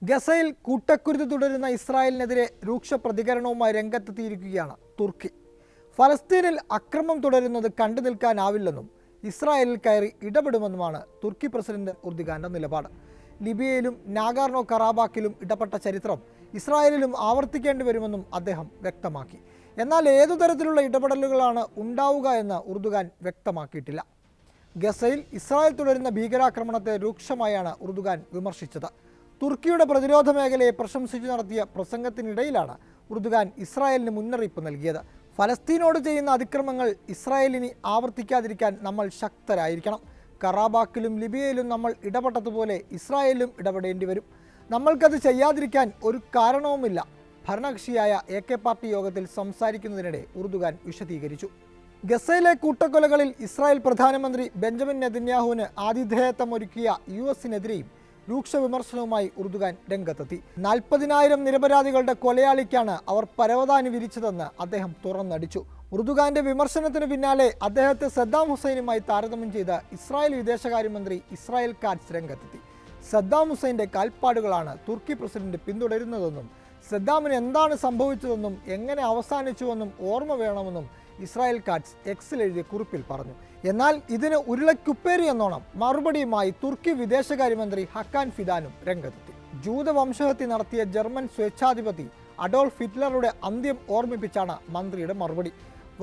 ഗസയിൽ കൂട്ടക്കുരുതി തുടരുന്ന ഇസ്രായേലിനെതിരെ രൂക്ഷ പ്രതികരണവുമായി രംഗത്തെത്തിയിരിക്കുകയാണ് തുർക്കി. ഫലസ്തീനിൽ അക്രമം തുടരുന്നത് കണ്ടു നിൽക്കാനാവില്ലെന്നും ഇസ്രായേലിൽ കയറി ഇടപെടുമെന്നുമാണ് തുർക്കി പ്രസിഡന്റ് ഉർദുഗാന്റെ നിലപാട്. ലിബിയയിലും നാഗോർണോ കറാബാക്കിലും ഇടപെട്ട ചരിത്രം ഇസ്രായേലിലും ആവർത്തിക്കേണ്ടി വരുമെന്നും അദ്ദേഹം വ്യക്തമാക്കി. എന്നാൽ ഏതു തരത്തിലുള്ള ഇടപെടലുകളാണ് ഉണ്ടാവുക എന്ന് ഉർദുഗാൻ വ്യക്തമാക്കിയിട്ടില്ല. ഗസയിൽ ഇസ്രായേൽ തുടരുന്ന ഭീകരാക്രമണത്തെ രൂക്ഷമായാണ് ഉർദുഗാൻ വിമർശിച്ചത്. തുർക്കിയുടെ പ്രതിരോധ മേഖലയെ പ്രശംസിച്ചു നടത്തിയ പ്രസംഗത്തിനിടയിലാണ് ഉർദുഗാൻ ഇസ്രായേലിന് മുന്നറിയിപ്പ് നൽകിയത്. ഫലസ്തീനോട് ചെയ്യുന്ന അതിക്രമങ്ങൾ ഇസ്രായേലിനി ആവർത്തിക്കാതിരിക്കാൻ നമ്മൾ ശക്തരായിരിക്കണം. കറാബാക്കിലും ലിബിയയിലും നമ്മൾ ഇടപെട്ടതുപോലെ ഇസ്രായേലിലും ഇടപെടേണ്ടി വരും. നമ്മൾക്കത് ചെയ്യാതിരിക്കാൻ ഒരു കാരണവുമില്ല. ഭരണകക്ഷിയായ AK പാർട്ടി യോഗത്തിൽ സംസാരിക്കുന്നതിനിടെ ഉർദുഗാൻ വിശദീകരിച്ചു. ഗസയിലെ കൂട്ടക്കൊലകളിൽ ഇസ്രായേൽ പ്രധാനമന്ത്രി ബെഞ്ചമിൻ നെതന്യാഹുവിന് ആതിഥേയത്വം ഒരുക്കിയ US-നെതിരെയും രൂക്ഷ വിമർശനവുമായി ഉർദുഗാൻ രംഗത്തെത്തി. 40,000 നിരപരാധികളുടെ കൊലയാളിക്കാണ് അവർ പരവതാനി വിരിച്ചതെന്ന് അദ്ദേഹം തുറന്നടിച്ചു. ഉർദുഗാന്റെ വിമർശനത്തിന് പിന്നാലെ അദ്ദേഹത്തെ സദ്ദാം ഹുസൈനുമായി താരതമ്യം ചെയ്ത ഇസ്രായേൽ വിദേശകാര്യമന്ത്രി ഇസ്രായേൽ കാറ്റ്സ് രംഗത്തെത്തി. സദ്ദാം ഹുസൈൻ്റെ കാൽപ്പാടുകളാണ് തുർക്കി പ്രസിഡന്റ് പിന്തുടരുന്നതെന്നും സദ്ദാമിന് എന്താണ് സംഭവിച്ചതെന്നും എങ്ങനെ അവസാനിച്ചുവെന്നും ഓർമ്മ വേണമെന്നും ഇസ്രായേൽ കാറ്റ്സ് X-ൽ എഴുതിയ കുറിപ്പിൽ പറഞ്ഞു. എന്നാൽ ഇതിന് ഉരുളക്കുപ്പേരി എന്നോണം മറുപടിയുമായി തുർക്കി വിദേശകാര്യമന്ത്രി ഹക്കാൻ ഫിദാനും രംഗത്തെത്തി. ജൂത വംശഹത്യ നടത്തിയ ജർമ്മൻ സ്വേച്ഛാധിപതി അഡോൾഫ് ഹിറ്റ്ലറുടെ അന്ത്യം ഓർമ്മിപ്പിച്ചാണ് മന്ത്രിയുടെ മറുപടി.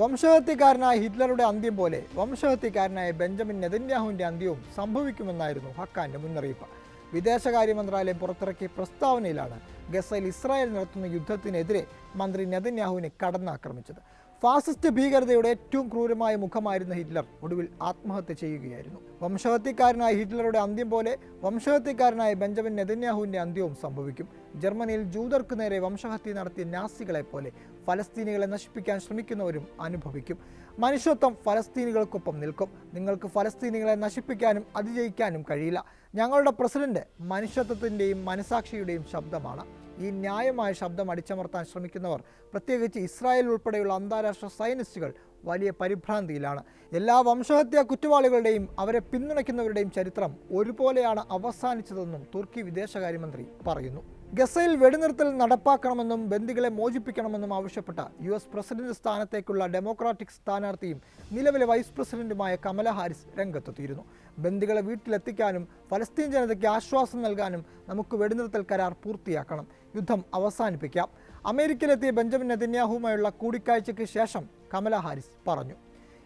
വംശഹത്യക്കാരനായ ഹിറ്റ്ലറുടെ അന്ത്യം പോലെ വംശഹത്യക്കാരനായ ബെഞ്ചമിൻ നെതന്യാഹുവിൻ്റെ അന്ത്യവും സംഭവിക്കുമെന്നായിരുന്നു ഹക്കാന്റെ മുന്നറിയിപ്പ്. വിദേശകാര്യ മന്ത്രാലയം പുറത്തിറക്കിയ പ്രസ്താവനയിലാണ് ഗസയിൽ ഇസ്രായേൽ നടത്തുന്ന യുദ്ധത്തിനെതിരെ മന്ത്രി നെതന്യാഹുവിനെ കടന്നാക്രമിച്ചത്. ഫാസിസ്റ്റ് ഭീകരതയുടെ ഏറ്റവും ക്രൂരമായ മുഖമായിരുന്ന ഹിറ്റ്ലർ ഒടുവിൽ ആത്മഹത്യ ചെയ്യുകയായിരുന്നു. വംശഹത്യക്കാരനായ ഹിറ്റ്ലറുടെ അന്ത്യം പോലെ വംശഹത്യക്കാരനായ ബെഞ്ചമിൻ നെതന്യാഹുവിൻ്റെ അന്ത്യവും സംഭവിക്കും. ജർമ്മനിയിൽ ജൂതർക്ക് നേരെ വംശഹത്യ നടത്തിയ നാസികളെ പോലെ ഫലസ്തീനികളെ നശിപ്പിക്കാൻ ശ്രമിക്കുന്നവരും അനുഭവിക്കും. മനുഷ്യത്വം ഫലസ്തീനികൾക്കൊപ്പം നിൽക്കും. നിങ്ങൾക്ക് ഫലസ്തീനികളെ നശിപ്പിക്കാനും അതിജയിക്കാനും കഴിയില്ല. ഞങ്ങളുടെ പ്രസിഡന്റ് മനുഷ്യത്വത്തിൻ്റെയും മനസാക്ഷിയുടെയും ശബ്ദമാണ്. ഈ ന്യായമായ ശബ്ദം അടിച്ചമർത്താൻ ശ്രമിക്കുന്നവർ, പ്രത്യേകിച്ച് ഇസ്രായേൽ ഉൾപ്പെടെയുള്ള അന്താരാഷ്ട്ര സയനിസ്റ്റുകൾ വലിയ പരിഭ്രാന്തിയിലാണ്. എല്ലാ വംശഹത്യാ കുറ്റവാളികളുടെയും അവരെ പിന്തുണയ്ക്കുന്നവരുടെയും ചരിത്രം ഒരുപോലെയാണ് അവസാനിച്ചതെന്നും തുർക്കി വിദേശകാര്യമന്ത്രി പറയുന്നു. ഗസയിൽ വെടിനിർത്തൽ നടപ്പാക്കണമെന്നും ബന്ദികളെ മോചിപ്പിക്കണമെന്നും ആവശ്യപ്പെട്ട US പ്രസിഡന്റ് സ്ഥാനത്തേക്കുള്ള ഡെമോക്രാറ്റിക് സ്ഥാനാർത്ഥിയും നിലവിലെ വൈസ് പ്രസിഡന്റുമായ കമല ഹാരിസ് രംഗത്തെത്തിയിരുന്നു. ബന്ദികളെ വീട്ടിലെത്തിക്കാനും ഫലസ്തീൻ ജനതയ്ക്ക് ആശ്വാസം നൽകാനും നമുക്ക് വെടിനിർത്തൽ കരാർ പൂർത്തിയാക്കണം. യുദ്ധം അവസാനിപ്പിക്കാം. അമേരിക്കയിലെത്തിയ ബെഞ്ചമിൻ നെതന്യാഹുവുമായുള്ള കൂടിക്കാഴ്ചയ്ക്ക് ശേഷം കമല ഹാരിസ് പറഞ്ഞു.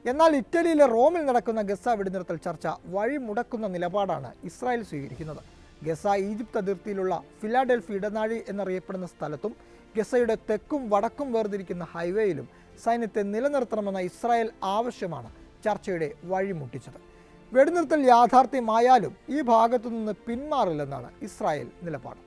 എന്നാൽ ഇറ്റലിയിലെ റോമിൽ നടക്കുന്ന ഗസ വെടിനിർത്തൽ ചർച്ച വഴിമുടക്കുന്ന നിലപാടാണ് ഇസ്രായേൽ സ്വീകരിക്കുന്നത്. ഗസ ഈജിപ്ത് അതിർത്തിയിലുള്ള ഫിലാഡൽഫി ഇടനാഴി എന്നറിയപ്പെടുന്ന സ്ഥലത്തും ഗസയുടെ തെക്കും വടക്കും വേർതിരിക്കുന്ന ഹൈവേയിലും സൈന്യത്തെ നിലനിർത്തണമെന്ന ഇസ്രായേൽ ആവശ്യമാണ് ചർച്ചയുടെ വഴിമുട്ടിച്ചത്. വെടിനിർത്തൽ യാഥാർത്ഥ്യമായാലും ഈ ഭാഗത്തുനിന്ന് പിന്മാറില്ലെന്നാണ് ഇസ്രായേൽ നിലപാട്.